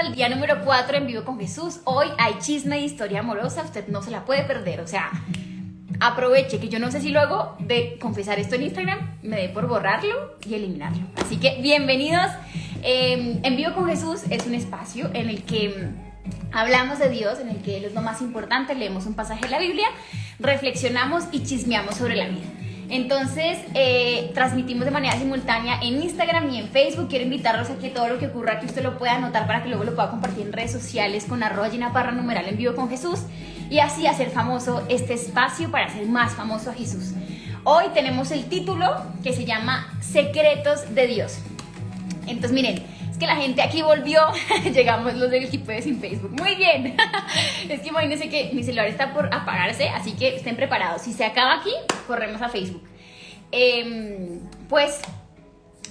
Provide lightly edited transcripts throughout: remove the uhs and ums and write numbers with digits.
al día número 4 en Vivo con Jesús. Hoy hay chisme de historia amorosa, usted no se la puede perder, o sea, aproveche que yo no sé si luego de confesar esto en Instagram me dé por borrarlo y eliminarlo. Así que bienvenidos. En Vivo con Jesús es un espacio en el que hablamos de Dios, en el que Él es lo más importante, leemos un pasaje de la Biblia, reflexionamos y chismeamos sobre la vida. Entonces, transmitimos de manera simultánea en Instagram y en Facebook. Quiero invitarlos a que todo lo que ocurra aquí usted lo pueda anotar para que luego lo pueda compartir en redes sociales con @GinaParra en Vivo con Jesús y así hacer famoso este espacio para hacer más famoso a Jesús. Hoy tenemos el título que se llama Secretos de Dios. Entonces, miren, es que la gente aquí volvió, llegamos los del equipo de Sin Facebook, muy bien. Es que imagínense que mi celular está por apagarse, así que estén preparados. Si se acaba aquí, corremos a Facebook. Pues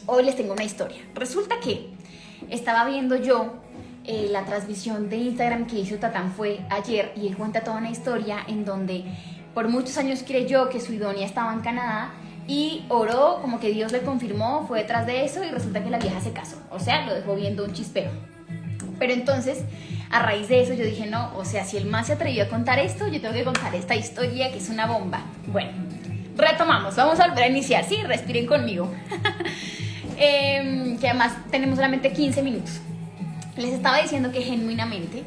hoy les tengo una historia. Resulta que estaba viendo yo la transmisión de Instagram que hizo Tatán fue ayer y él cuenta toda una historia en donde por muchos años creyó que su idónea estaba en Canadá y oró, como que Dios le confirmó, fue detrás de eso y resulta que la vieja se casó, o sea, lo dejó viendo un chispero. Pero entonces, a raíz de eso yo dije, no, o sea, si el man se atrevió a contar esto, yo tengo que contar esta historia que es una bomba. Bueno, retomamos, vamos a volver a iniciar, sí, respiren conmigo. Que además tenemos solamente 15 minutos. Les estaba diciendo que genuinamente,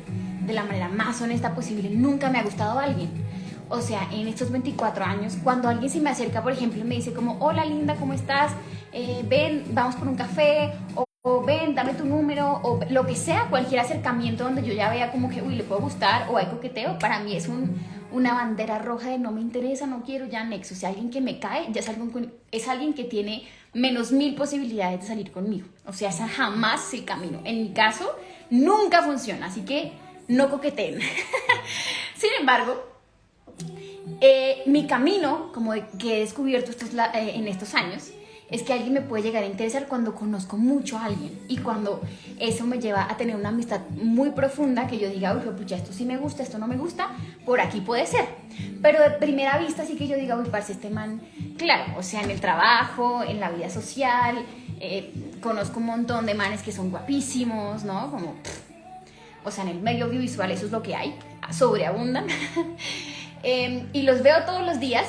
de la manera más honesta posible, nunca me ha gustado alguien. O sea, en estos 24 años, cuando alguien se me acerca, por ejemplo, y me dice como, hola linda, ¿cómo estás? Ven, vamos por un café, o ven, dame tu número, o lo que sea, cualquier acercamiento donde yo ya vea como que, uy, le puedo gustar, o hay coqueteo, para mí es una bandera roja de no me interesa, no quiero ya nexo. O sea, alguien que me cae, ya es alguien que tiene menos 1000 posibilidades de salir conmigo. O sea, esa jamás es el camino. En mi caso, nunca funciona, así que no coqueteen. Sin embargo, mi camino, como que he descubierto en estos años, es que alguien me puede llegar a interesar cuando conozco mucho a alguien y cuando eso me lleva a tener una amistad muy profunda que yo diga, uy, pucha, esto sí me gusta, esto no me gusta, por aquí puede ser. Pero de primera vista sí que yo diga, uy, parce, este man, claro, o sea, en el trabajo, en la vida social, conozco un montón de manes que son guapísimos, ¿no? Como, o sea, en el medio audiovisual eso es lo que hay, sobreabundan. Y los veo todos los días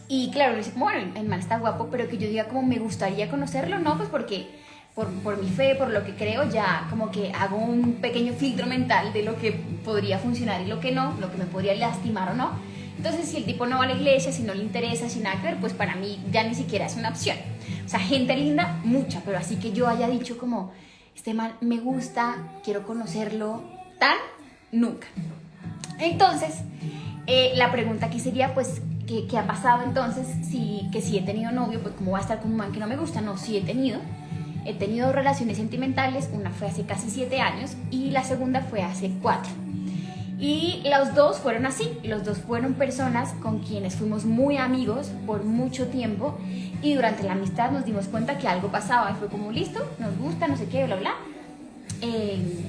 y claro, le dice como, bueno, el man está guapo, pero que yo diga como me gustaría conocerlo, no, pues porque por mi fe, por lo que creo, ya como que hago un pequeño filtro mental de lo que podría funcionar y lo que no, lo que me podría lastimar o no. Entonces, si el tipo no va a la iglesia, si no le interesa, sin nada que ver, pues para mí ya ni siquiera es una opción. O sea, gente linda, mucha, pero así que yo haya dicho como, este man me gusta, quiero conocerlo, tal, nunca. Entonces, la pregunta aquí sería, pues, ¿qué ha pasado entonces? Si he tenido novio, pues, ¿cómo va a estar con un man que no me gusta? No, sí he tenido. He tenido relaciones sentimentales, una fue hace casi 7 años y la segunda fue hace 4. Y los dos fueron así, los dos fueron personas con quienes fuimos muy amigos por mucho tiempo y durante la amistad nos dimos cuenta que algo pasaba y fue como, listo, nos gusta, no sé qué, bla, bla.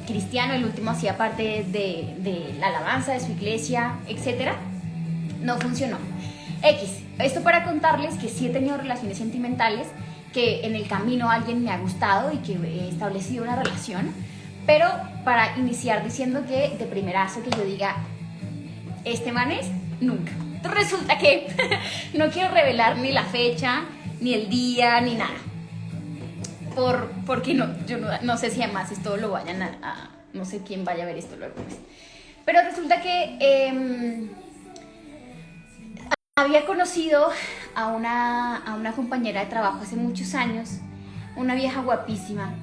Cristiano, el último, hacía parte de la alabanza de su iglesia, etc. No funcionó. Esto para contarles que sí he tenido relaciones sentimentales, que en el camino alguien me ha gustado y que he establecido una relación, pero para iniciar diciendo que de primerazo que yo diga, este man es, nunca. Entonces resulta que no quiero revelar ni la fecha, ni el día, ni nada. Porque yo no sé si además esto lo vayan a no sé quién vaya a ver esto luego, pues. Pero resulta que había conocido a una compañera de trabajo hace muchos años, una vieja guapísima,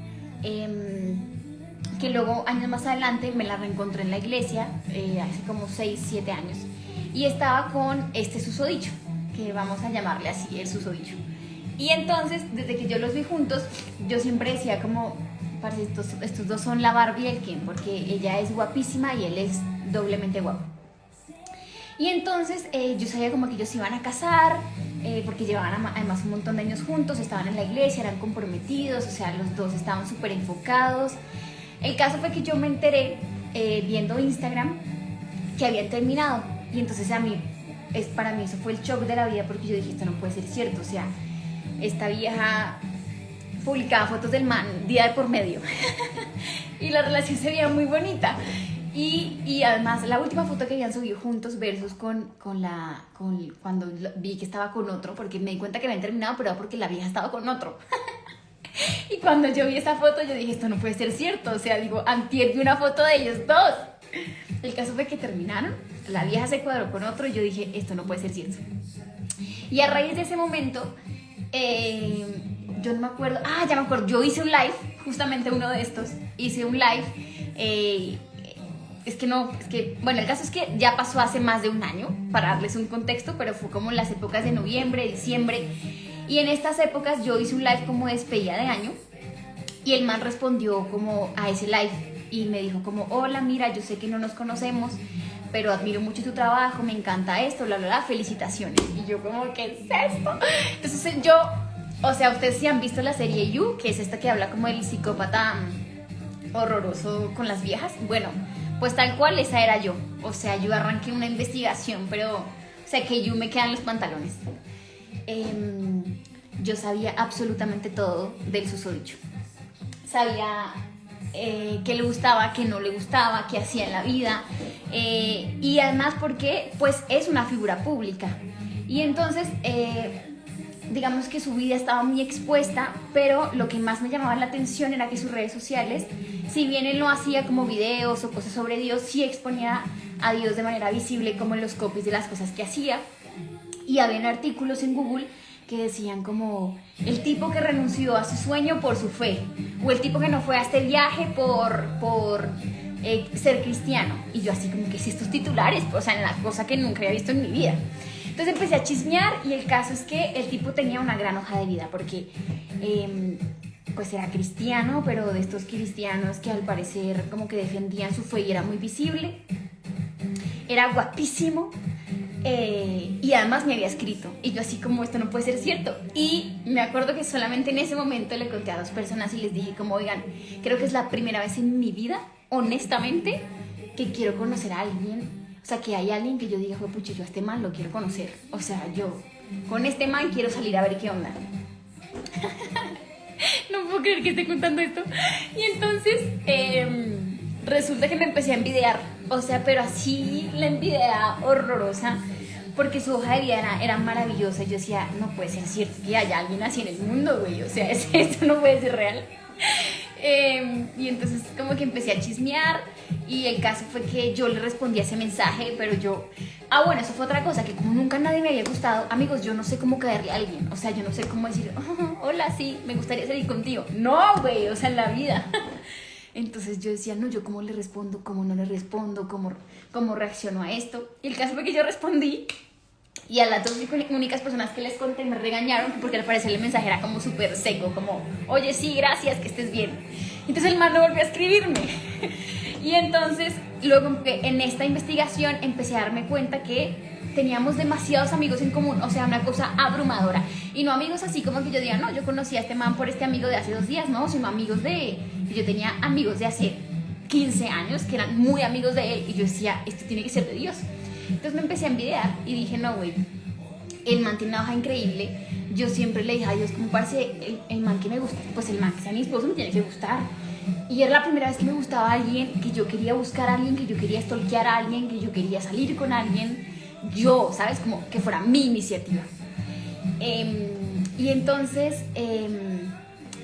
que luego años más adelante me la reencontré en la iglesia, hace como 6, 7 años, y estaba con este susodicho, que vamos a llamarle así, el susodicho. Y entonces, desde que yo los vi juntos, yo siempre decía como, parce, estos dos son la Barbie y el Ken, porque ella es guapísima y él es doblemente guapo. Y entonces yo sabía como que ellos se iban a casar, porque llevaban además un montón de años juntos, estaban en la iglesia, eran comprometidos, o sea, los dos estaban súper enfocados. El caso fue que yo me enteré, viendo Instagram, que habían terminado. Y entonces para mí eso fue el shock de la vida, porque yo dije, esto no puede ser cierto, o sea, esta vieja publicaba fotos del man día de por medio. y la relación se veía muy bonita. Y además la última foto que habían subido juntos versus con cuando vi que estaba con otro, porque me di cuenta que habían terminado, pero era porque la vieja estaba con otro. Y cuando yo vi esa foto yo dije, esto no puede ser cierto, o sea, digo, antier vi una foto de ellos dos. El caso fue que terminaron, la vieja se cuadró con otro y yo dije, esto no puede ser cierto. Y a raíz de ese momento, yo no me acuerdo, ya me acuerdo, yo hice un live, justamente uno de estos, hice un live, bueno, el caso es que ya pasó hace más de un año, para darles un contexto, pero fue como en las épocas de noviembre, diciembre, y en estas épocas yo hice un live como de despedida de año, y el man respondió como a ese live, y me dijo como, hola, mira, yo sé que no nos conocemos, pero admiro mucho tu trabajo, me encanta esto, bla, bla, bla, felicitaciones. Y yo como, ¿qué es esto? Entonces yo, o sea, ustedes sí han visto la serie You, que es esta que habla como del psicópata horroroso con las viejas, bueno, pues tal cual esa era yo, o sea, yo arranqué una investigación, pero, o sea, que You me quedan los pantalones. Yo sabía absolutamente todo del susodicho, sabía qué le gustaba, qué no le gustaba, qué hacía en la vida, y además porque pues es una figura pública y entonces digamos que su vida estaba muy expuesta, pero lo que más me llamaba la atención era que sus redes sociales, si bien él no hacía como videos o cosas sobre Dios, sí exponía a Dios de manera visible como en los copies de las cosas que hacía, y había artículos en Google que decían como el tipo que renunció a su sueño por su fe, o el tipo que no fue a este viaje por ser cristiano. Y yo así como, ¿qué es estos titulares? O sea, la cosa que nunca había visto en mi vida. Entonces empecé a chismear y el caso es que el tipo tenía una gran hoja de vida porque pues era cristiano, pero de estos cristianos que al parecer como que defendían su fe y era muy visible. Era guapísimo. Y además me había escrito y yo así como, esto no puede ser cierto. Y me acuerdo que solamente en ese momento le conté a 2 personas y les dije como, oigan, creo que es la primera vez en mi vida, honestamente, que quiero conocer a alguien. O sea, que hay alguien que yo diga, pucha, yo a este man lo quiero conocer. O sea, yo con este man quiero salir a ver qué onda. No puedo creer que esté contando esto. Y entonces resulta que me empecé a envidiar. O sea, pero así la envidia horrorosa, porque su hoja de vida era maravillosa. Yo decía, no puede ser cierto que haya alguien así en el mundo, güey. O sea, esto no puede ser real. Y entonces como que empecé a chismear y el caso fue que yo le respondí a ese mensaje, pero yo... bueno, eso fue otra cosa, que como nunca nadie me había gustado, amigos, yo no sé cómo caerle a alguien. O sea, yo no sé cómo decir, hola, sí, me gustaría salir contigo. No, güey, o sea, en la vida. Entonces yo decía, no, yo cómo le respondo, cómo no le respondo, cómo reacciono a esto. Y el caso fue que yo respondí y a las 2 únicas personas que les conté me regañaron porque al parecer el mensaje era como súper seco, como, oye, sí, gracias, que estés bien. Entonces el man no volvió a escribirme. Y entonces luego en esta investigación empecé a darme cuenta que teníamos demasiados amigos en común, o sea, una cosa abrumadora. Y no amigos así como que yo diga, no, yo conocí a este man por este amigo de hace 2 días, no, sino amigos yo tenía amigos de hace 15 años que eran muy amigos de él y yo decía, esto tiene que ser de Dios. Entonces me empecé a envidiar y dije, no, güey, el man tiene una hoja increíble. Yo siempre le dije a Dios, como parece el man que me gusta, pues el man que sea mi esposo me tiene que gustar. Y era la primera vez que me gustaba a alguien, que yo quería buscar a alguien, que yo quería stalkear a alguien, que yo quería salir con alguien. Yo, ¿sabes? Como que fuera mi iniciativa. Y entonces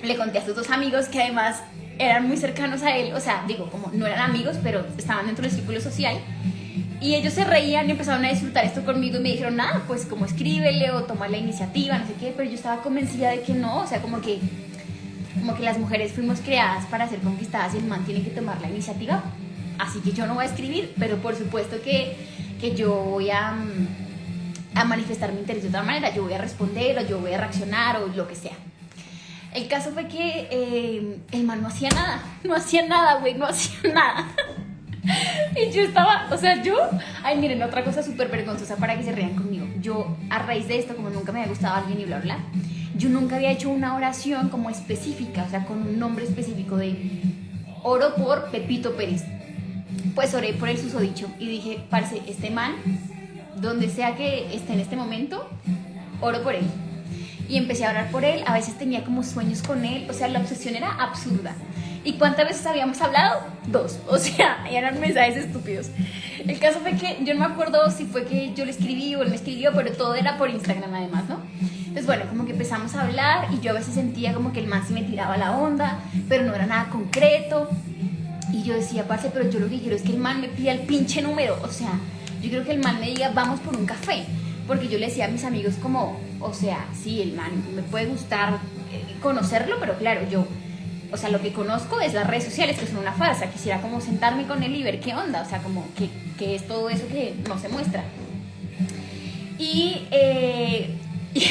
le conté a estos 2 amigos que además eran muy cercanos a él. O sea, digo, como no eran amigos, pero estaban dentro del círculo social. Y ellos se reían y empezaron a disfrutar esto conmigo y me dijeron, nada, pues como escríbele o toma la iniciativa, no sé qué. Pero yo estaba convencida de que no, o sea, como que las mujeres fuimos creadas para ser conquistadas y el man tiene que tomar la iniciativa. Así que yo no voy a escribir, pero por supuesto que yo voy a manifestar mi interés de otra manera. Yo voy a responder o yo voy a reaccionar o lo que sea. El caso fue que el man no hacía nada, güey, no hacía nada. Y yo estaba, o sea, ay, miren, otra cosa súper vergonzosa para que se rían conmigo. Yo, a raíz de esto, como nunca me había gustado alguien y bla, bla, yo nunca había hecho una oración como específica, o sea, con un nombre específico de oro por Pepito Pérez. Pues oré por el susodicho y dije, parce, este man, donde sea que esté en este momento, oro por él. Y empecé a orar por él, a veces tenía como sueños con él, o sea, la obsesión era absurda. ¿Y cuántas veces habíamos hablado? 2. O sea, eran mensajes estúpidos. El caso fue que yo no me acuerdo si fue que yo le escribí o él me escribió, pero todo era por Instagram además, ¿no? Entonces, bueno, como que empezamos a hablar y yo a veces sentía como que el man sí me tiraba la onda, pero no era nada concreto. Y yo decía, parce, pero yo lo que quiero es que el man me pida el pinche número. O sea, yo quiero que el man me diga, vamos por un café. Porque yo le decía a mis amigos como, o sea, sí, el man me puede gustar conocerlo, pero claro, yo, o sea, lo que conozco es las redes sociales, que son una farsa. Quisiera como sentarme con él y ver qué onda, o sea, como que es todo eso que no se muestra. Y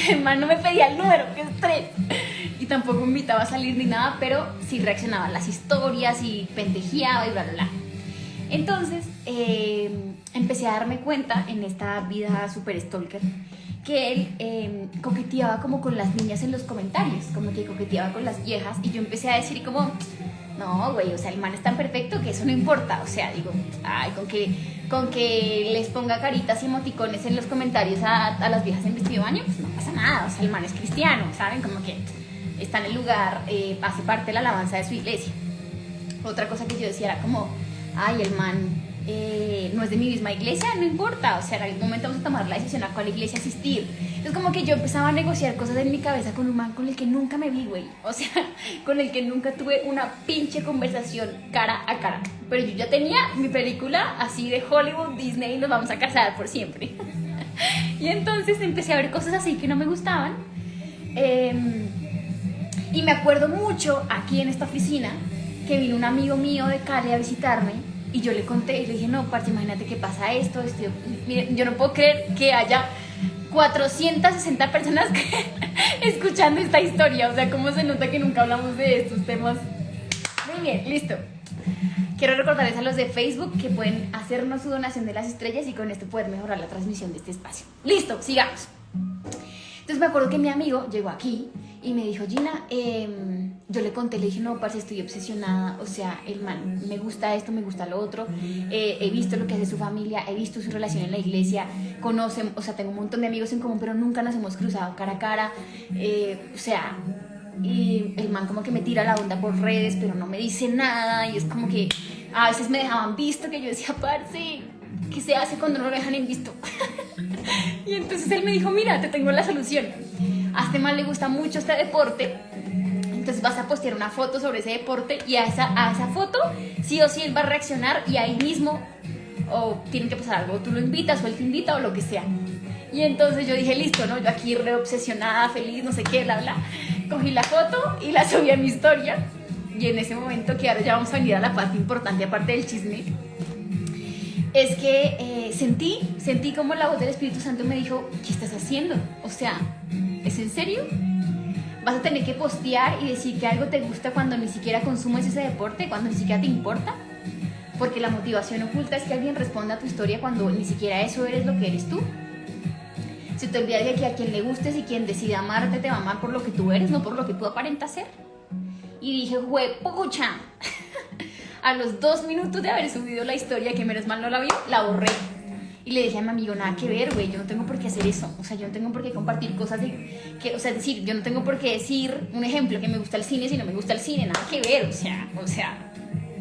el man no me pedía el número, qué estrés. Y tampoco me invitaba a salir ni nada, pero sí reaccionaba a las historias y pendejeaba y bla, bla, bla. Entonces, empecé a darme cuenta en esta vida super stalker que él coqueteaba como con las niñas en los comentarios, como que coqueteaba con las viejas, y yo empecé a decir como, no, güey, o sea, el man es tan perfecto que eso no importa, o sea, digo, ay, con que les ponga caritas y emoticones en los comentarios a las viejas en vestido de baño, pues no pasa nada, o sea, el man es cristiano, ¿saben? Como que está en el lugar, hace parte de la alabanza de su iglesia. Otra cosa que yo decía era como, ay, el man no es de mi misma iglesia, no importa, o sea, en algún momento vamos a tomar la decisión a cuál iglesia asistir. Entonces como que yo empezaba a negociar cosas en mi cabeza con un man con el que nunca me vi, güey, o sea, con el que nunca tuve una pinche conversación cara a cara, pero yo ya tenía mi película así de Hollywood, Disney, nos vamos a casar por siempre. Y entonces empecé a ver cosas así que no me gustaban, y me acuerdo mucho aquí en esta oficina que vino un amigo mío de Cali a visitarme. Y yo le conté y le dije, no, parce, imagínate que pasa esto. Miren, yo no puedo creer que haya 460 personas escuchando esta historia. O sea, cómo se nota que nunca hablamos de estos temas. Muy bien, listo. Quiero recordarles a los de Facebook que pueden hacernos su donación de las estrellas y con esto poder mejorar la transmisión de este espacio. Listo, sigamos. Entonces me acuerdo que mi amigo llegó aquí y me dijo, Gina, yo le conté, le dije, no, parce, estoy obsesionada, o sea, el man, me gusta esto, me gusta lo otro, he visto lo que hace su familia, he visto su relación en la iglesia, conocen, o sea, tengo un montón de amigos en común, pero nunca nos hemos cruzado cara a cara, o sea, y el man como que me tira la onda por redes, pero no me dice nada, y es como que a veces me dejaban visto, que yo decía, parce, ¿qué se hace cuando no lo dejan en visto? Y entonces él me dijo, mira, te tengo la solución. A este man le gusta mucho este deporte, entonces vas a postear una foto sobre ese deporte y a esa foto sí o sí él va a reaccionar y ahí mismo o tiene que pasar algo, tú lo invitas o él te invita o lo que sea. Y entonces yo dije, listo, ¿no? Yo aquí re obsesionada, feliz, no sé qué, bla, bla. Cogí la foto y la subí a mi historia. Y en ese momento, que ahora ya vamos a venir a la parte importante, aparte del chisme, es que sentí como la voz del Espíritu Santo me dijo, ¿qué estás haciendo? O sea, ¿es en serio? ¿Vas a tener que postear y decir que algo te gusta cuando ni siquiera consumes ese deporte, cuando ni siquiera te importa? Porque la motivación oculta es que alguien responda a tu historia cuando ni siquiera eso eres lo que eres tú. Se te olvida de que a quien le gustes y quien decida amarte te va a amar por lo que tú eres, no por lo que tú aparentas ser. Y dije, pucha. A los 2 minutos de haber subido la historia, que menos mal no la vio, la borré. Y le dije a mi amigo, nada que ver, güey, yo no tengo por qué hacer eso. O sea, yo no tengo por qué compartir cosas o sea, es decir, yo no tengo por qué decir, un ejemplo, que me gusta el cine si no me gusta el cine, nada que ver. O sea,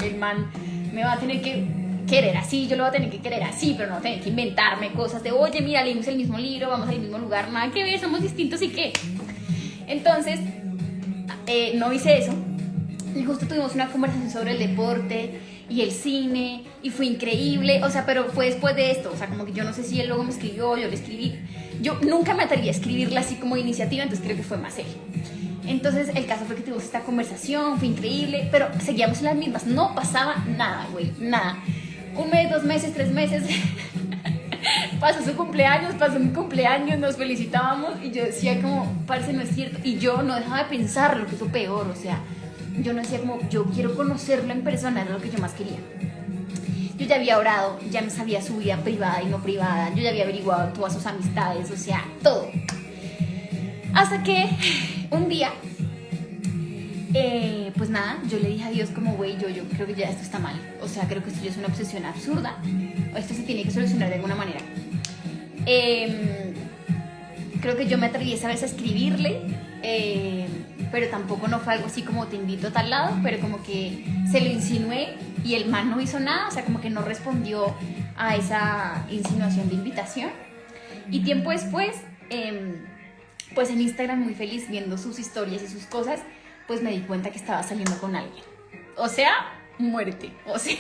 el man me va a tener que querer así, yo lo voy a tener que querer así, pero no voy a tener que inventarme cosas de, oye, mira, leímos el mismo libro, vamos al mismo lugar, nada que ver, somos distintos y qué. Entonces, no hice eso. Y justo tuvimos una conversación sobre el deporte y el cine y fue increíble, o sea, pero fue después de esto, o sea, como que yo no sé si él luego me escribió, yo le escribí, yo nunca me atreví a escribirla así como iniciativa, entonces creo que fue más él. Entonces el caso fue que tuvimos esta conversación, fue increíble, pero seguíamos en las mismas, no pasaba nada, güey, nada. 1 mes, 2 meses, 3 meses, pasó su cumpleaños, pasó mi cumpleaños, nos felicitábamos y yo decía como, parece no es cierto, y yo no dejaba de pensar lo que es lo peor, o sea, yo no decía como, yo quiero conocerlo en persona, era lo que yo más quería. Yo ya había orado, ya me sabía su vida privada y no privada, yo ya había averiguado todas sus amistades, o sea, todo. Hasta que un día, pues nada, yo le dije a Dios como, güey, yo creo que ya esto está mal. O sea, creo que esto ya es una obsesión absurda, o esto se tiene que solucionar de alguna manera. Creo que yo me atreví esa vez a escribirle, pero tampoco no fue algo así como te invito a tal lado, pero como que se lo insinué y el man no hizo nada, o sea, como que no respondió a esa insinuación de invitación. Y tiempo después, pues en Instagram muy feliz viendo sus historias y sus cosas, pues me di cuenta que estaba saliendo con alguien. O sea, muerte, o sea...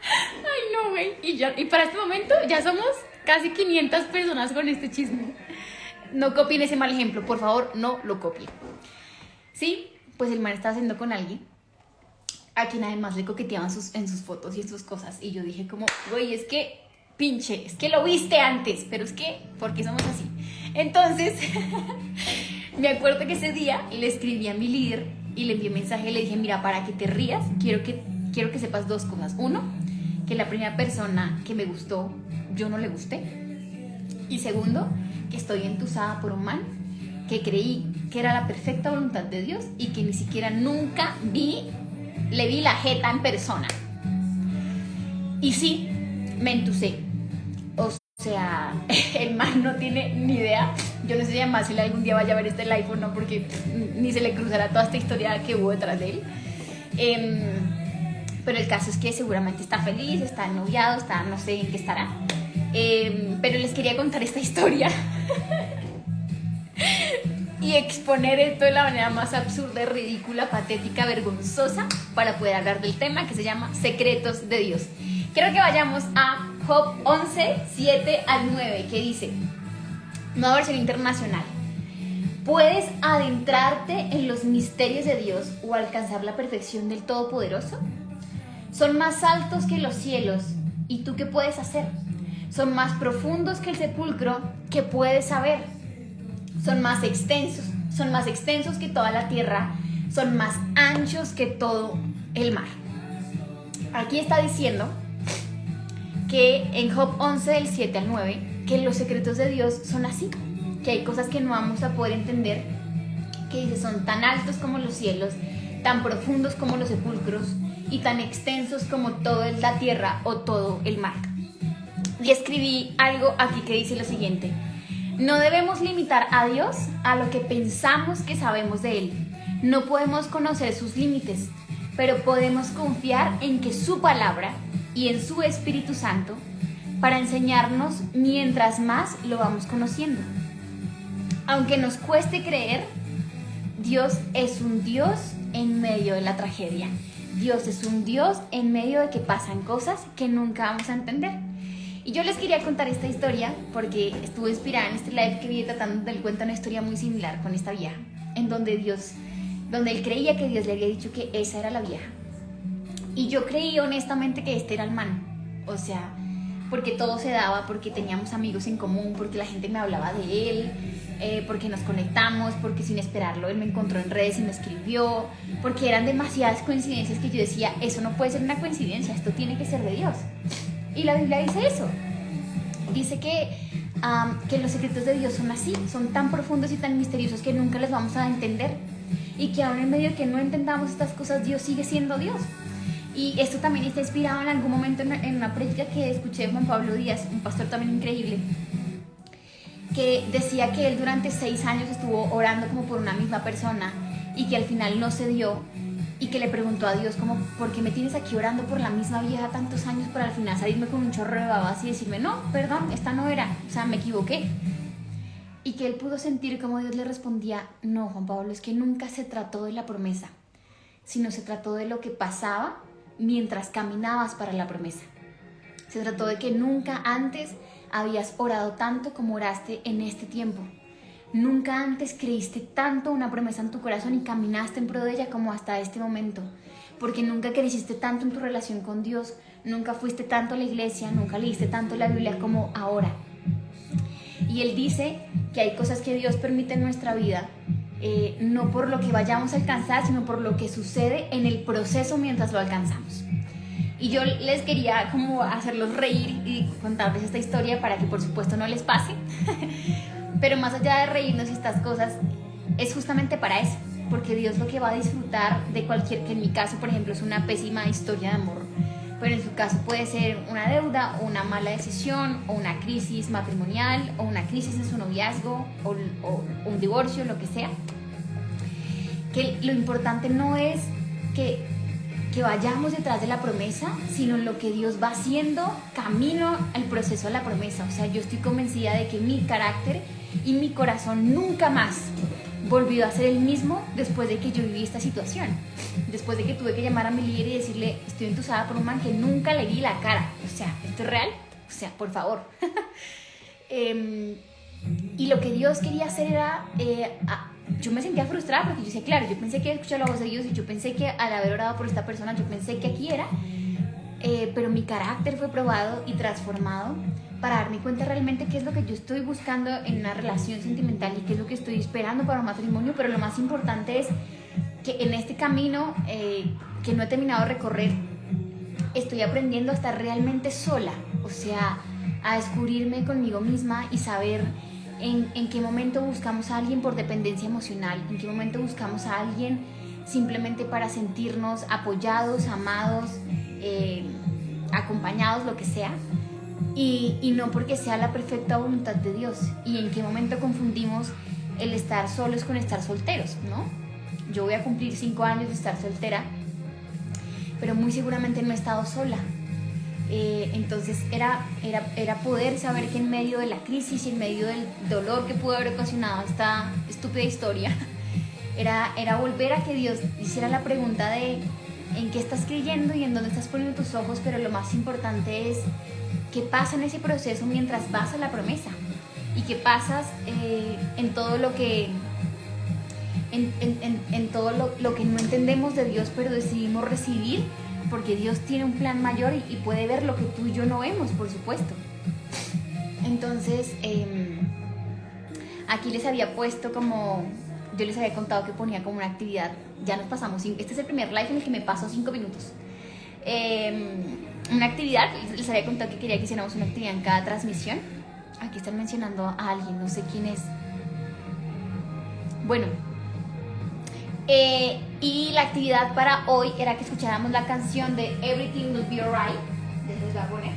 Ay, no, güey. Y para este momento ya somos casi 500 personas con este chisme. No copien ese mal ejemplo, por favor, no lo copien. Sí, pues el man estaba haciendo con alguien a quien además le coqueteaban en sus fotos y en sus cosas. Y yo dije como, güey, es que, pinche, es que lo viste antes, pero es que, ¿por qué somos así? Entonces, me acuerdo que ese día le escribí a mi líder y le envié un mensaje y le dije, mira, para que te rías, quiero que sepas dos cosas. Uno, que la primera persona que me gustó, yo no le gusté. Y segundo, que estoy entusada por un man que creí que era la perfecta voluntad de Dios y que ni siquiera nunca le vi la jeta en persona. Y sí, me entusé. O sea, el man no tiene ni idea. Yo no sé además si algún día vaya a ver este live o no, porque ni se le cruzará toda esta historia que hubo detrás de él. Pero el caso es que seguramente está feliz, está ennoviado, está, no sé en qué estará. Pero les quería contar esta historia y exponer esto de la manera más absurda, ridícula, patética, vergonzosa, para poder hablar del tema que se llama Secretos de Dios. Quiero que vayamos a Job 11, 7 al 9, que dice, nueva versión internacional: ¿puedes adentrarte en los misterios de Dios o alcanzar la perfección del Todopoderoso? Son más altos que los cielos, ¿y tú qué puedes hacer? Son más profundos que el sepulcro, ¿qué puedes saber? Son más extensos que toda la tierra, son más anchos que todo el mar. Aquí está diciendo que en Job 11, del 7 al 9, que los secretos de Dios son así, que hay cosas que no vamos a poder entender, que dice son tan altos como los cielos, tan profundos como los sepulcros y tan extensos como toda la tierra o todo el mar. Y escribí algo aquí que dice lo siguiente: no debemos limitar a Dios a lo que pensamos que sabemos de Él. No podemos conocer sus límites, pero podemos confiar en que su palabra y en su Espíritu Santo para enseñarnos mientras más lo vamos conociendo. Aunque nos cueste creer, Dios es un Dios en medio de la tragedia. Dios es un Dios en medio de que pasan cosas que nunca vamos a entender. Y yo les quería contar esta historia porque estuve inspirada en este live que vi tratando de contar una historia muy similar con esta vieja, en donde él creía que Dios le había dicho que esa era la vieja. Y yo creí honestamente que este era el man. O sea, porque todo se daba, porque teníamos amigos en común, porque la gente me hablaba de él, porque nos conectamos, porque sin esperarlo él me encontró en redes y me escribió, porque eran demasiadas coincidencias que yo decía, eso no puede ser una coincidencia, esto tiene que ser de Dios. Y la Biblia dice eso, dice que los secretos de Dios son así, son tan profundos y tan misteriosos que nunca los vamos a entender, y que aún en medio de que no entendamos estas cosas, Dios sigue siendo Dios. Y esto también está inspirado en algún momento en una prédica que escuché de Juan Pablo Díaz, un pastor también increíble, que decía que él durante 6 años estuvo orando como por una misma persona y que al final no se dio, y que le preguntó a Dios como, ¿por qué me tienes aquí orando por la misma vieja tantos años para al final salirme con un chorro de babas y decirme, no, perdón, esta no era, o sea, me equivoqué? Y que él pudo sentir como Dios le respondía, no, Juan Pablo, es que nunca se trató de la promesa, sino se trató de lo que pasaba mientras caminabas para la promesa. Se trató de que nunca antes habías orado tanto como oraste en este tiempo. Nunca antes creíste tanto una promesa en tu corazón y caminaste en pro de ella como hasta este momento. Porque nunca creciste tanto en tu relación con Dios, nunca fuiste tanto a la iglesia, nunca leíste tanto la Biblia como ahora. Y él dice que hay cosas que Dios permite en nuestra vida, no por lo que vayamos a alcanzar, sino por lo que sucede en el proceso mientras lo alcanzamos. Y yo les quería como hacerlos reír y contarles esta historia para que por supuesto no les pase. Pero más allá de reírnos y estas cosas, es justamente para eso, porque Dios lo que va a disfrutar de cualquier, que en mi caso por ejemplo es una pésima historia de amor, pero en su caso puede ser una deuda o una mala decisión o una crisis matrimonial o una crisis en su noviazgo o un divorcio, lo que sea. que lo importante no es que vayamos detrás de la promesa, sino lo que Dios va haciendo camino al proceso de la promesa. O sea, yo estoy convencida de que mi carácter y mi corazón nunca más volvió a ser el mismo después de que yo viví esta situación. Después de que tuve que llamar a mi líder y decirle, estoy entusada por un man que nunca le vi la cara. O sea, ¿esto es real? O sea, por favor. Y lo que Dios quería hacer era... yo me sentía frustrada porque yo decía, claro, yo pensé que había escuchado la voz de Dios y yo pensé que al haber orado por esta persona, yo pensé que aquí era, pero mi carácter fue probado y transformado para darme cuenta realmente qué es lo que yo estoy buscando en una relación sentimental y qué es lo que estoy esperando para un matrimonio. Pero lo más importante es que en este camino que no he terminado de recorrer, estoy aprendiendo a estar realmente sola, o sea, a descubrirme conmigo misma y saber en qué momento buscamos a alguien por dependencia emocional, en qué momento buscamos a alguien simplemente para sentirnos apoyados, amados, acompañados, lo que sea, y no porque sea la perfecta voluntad de Dios, y en qué momento confundimos el estar solos con estar solteros, ¿no? Yo voy a cumplir 5 años de estar soltera, pero muy seguramente no he estado sola. Entonces era poder saber que en medio de la crisis y en medio del dolor que pudo haber ocasionado esta estúpida historia, era volver a que Dios hiciera la pregunta de en qué estás creyendo y en dónde estás poniendo tus ojos, pero lo más importante es qué pasa en ese proceso mientras vas a la promesa y qué pasas en todo lo que en todo lo que no entendemos de Dios, pero decidimos recibir, porque Dios tiene un plan mayor y puede ver lo que tú y yo no vemos, por supuesto. Entonces, aquí les había puesto como, yo les había contado que ponía como una actividad, ya nos pasamos, este es el primer live en el que me paso 5 minutos. Una actividad, les había contado que quería que hiciéramos una actividad en cada transmisión. Aquí están mencionando a alguien, no sé quién es. Bueno, y la actividad para hoy era que escucháramos la canción de Everything Will Be Alright. Les voy a poner.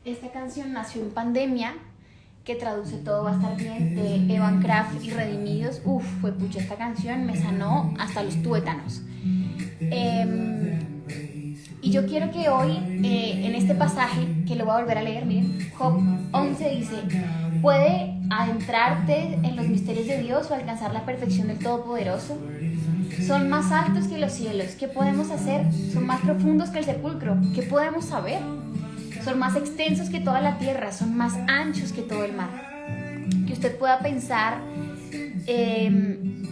Esta canción nació en pandemia, que traduce Todo va a estar bien, de Evan Craft y Redimidos. Fue pucha, esta canción me sanó hasta los tuétanos. Y yo quiero que hoy, en este pasaje, que lo voy a volver a leer, miren, Job 11 dice, ¿puede adentrarte en los misterios de Dios o alcanzar la perfección del Todopoderoso? Son más altos que los cielos, ¿qué podemos hacer? Son más profundos que el sepulcro, ¿qué podemos saber? Son más extensos que toda la tierra, son más anchos que todo el mar. Que usted pueda pensar, en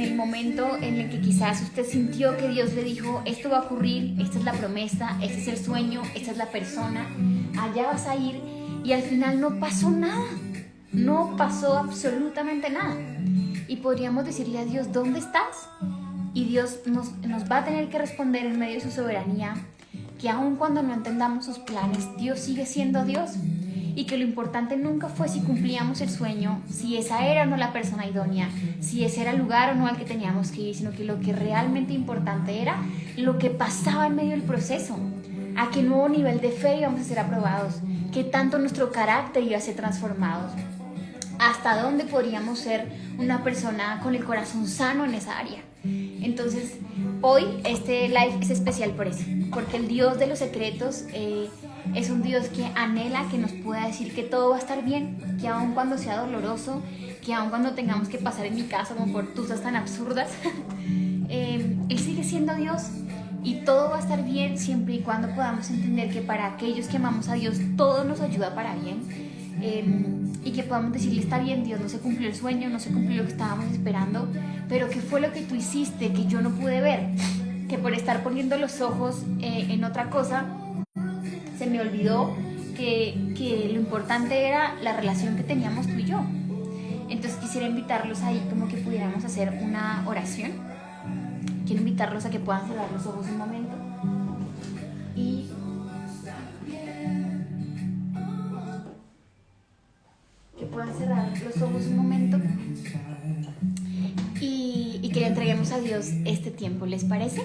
el momento en el que quizás usted sintió que Dios le dijo, esto va a ocurrir, esta es la promesa, este es el sueño, esta es la persona, allá vas a ir, y al final no pasó nada, no pasó absolutamente nada. Y podríamos decirle a Dios, ¿dónde estás? Y Dios nos va a tener que responder en medio de su soberanía, que aun cuando no entendamos sus planes, Dios sigue siendo Dios, y que lo importante nunca fue si cumplíamos el sueño, si esa era o no la persona idónea, si ese era el lugar o no al que teníamos que ir, sino que lo que realmente importante era lo que pasaba en medio del proceso, a qué nuevo nivel de fe íbamos a ser aprobados, qué tanto nuestro carácter iba a ser transformado, hasta dónde podríamos ser una persona con el corazón sano en esa área. Entonces, hoy este live es especial por eso, porque el Dios de los secretos es un Dios que anhela que nos pueda decir que todo va a estar bien, que aun cuando sea doloroso, que aun cuando tengamos que pasar, en mi caso, como por tusas tan absurdas, Él sigue siendo Dios y todo va a estar bien siempre y cuando podamos entender que para aquellos que amamos a Dios todo nos ayuda para bien. Y que podamos decirle, está bien Dios, no se cumplió el sueño, no se cumplió lo que estábamos esperando, pero ¿qué fue lo que tú hiciste que yo no pude ver? Que por estar poniendo los ojos en otra cosa, se me olvidó que lo importante era la relación que teníamos tú y yo. Entonces quisiera invitarlos ahí como que pudiéramos hacer una oración. Quiero invitarlos a que puedan cerrar los ojos un momento y puedan cerrar los ojos un momento y que le entreguemos a Dios este tiempo, ¿les parece?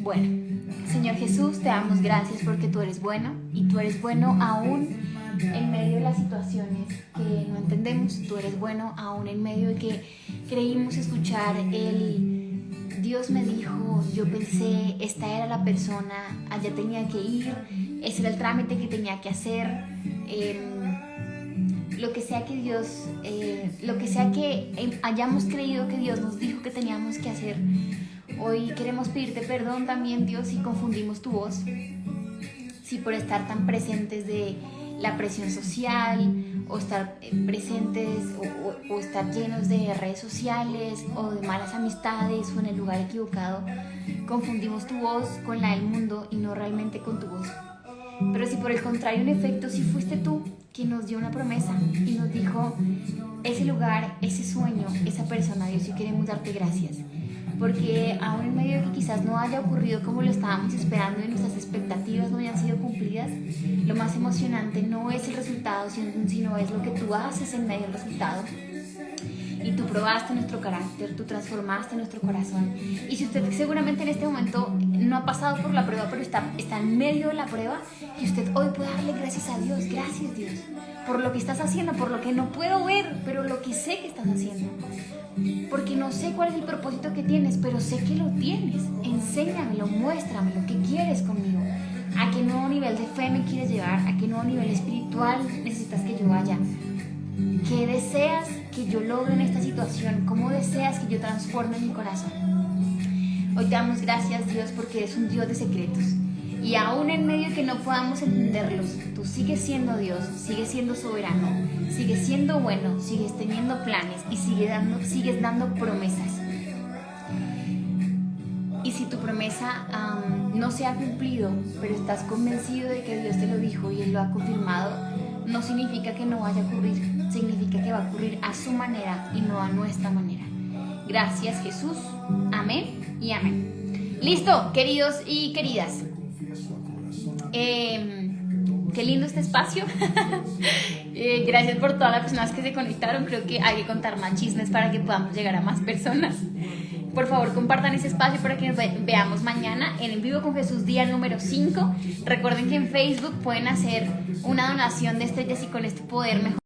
Bueno, Señor Jesús, te damos gracias porque tú eres bueno y tú eres bueno aún en medio de las situaciones que no entendemos. Tú eres bueno aún en medio de que creímos escuchar el Dios me dijo, yo pensé, esta era la persona, allá tenía que ir, ese era el trámite que tenía que hacer. Lo que sea que Dios, lo que sea que hayamos creído que Dios nos dijo que teníamos que hacer, hoy queremos pedirte perdón también, Dios, si confundimos tu voz, si por estar tan presentes de la presión social o estar presentes o estar llenos de redes sociales o de malas amistades o en el lugar equivocado, confundimos tu voz con la del mundo y no realmente con tu voz. Pero si por el contrario, en efecto, si fuiste tú quien nos dio una promesa y nos dijo ese lugar, ese sueño, esa persona, Dios, y queremos darte gracias. Porque aún en medio de que quizás no haya ocurrido como lo estábamos esperando y nuestras expectativas no hayan sido cumplidas, lo más emocionante no es el resultado, sino es lo que tú haces en medio del resultado. Y tú probaste nuestro carácter, tú transformaste nuestro corazón. Y si usted seguramente en este momento no ha pasado por la prueba, pero está en medio de la prueba, que usted hoy pueda darle gracias a Dios, gracias Dios, por lo que estás haciendo, por lo que no puedo ver, pero lo que sé que estás haciendo. Porque no sé cuál es el propósito que tienes, pero sé que lo tienes. Enséñamelo, muéstramelo, qué quieres conmigo, a qué nuevo nivel de fe me quieres llevar, a qué nuevo nivel espiritual necesitas que yo vaya. ¿Qué deseas que yo logre en esta situación? ¿Cómo deseas que yo transforme mi corazón? Hoy te damos gracias, Dios, porque eres un Dios de secretos. Y aún en medio de que no podamos entenderlos, tú sigues siendo Dios, sigues siendo soberano, sigues siendo bueno, sigues teniendo planes y sigues dando promesas. Y si tu promesa no se ha cumplido, pero estás convencido de que Dios te lo dijo y Él lo ha confirmado, no significa que no vaya a ocurrir, significa que va a ocurrir a su manera y no a nuestra manera. Gracias, Jesús. Amén y amén. Listo, queridos y queridas. Qué lindo este espacio. Gracias por todas las personas que se conectaron. Creo que hay que contar más chismes para que podamos llegar a más personas. Por favor, compartan ese espacio para que nos veamos mañana en En Vivo con Jesús, día número 5. Recuerden que en Facebook pueden hacer una donación de estrellas y con esto poder mejorar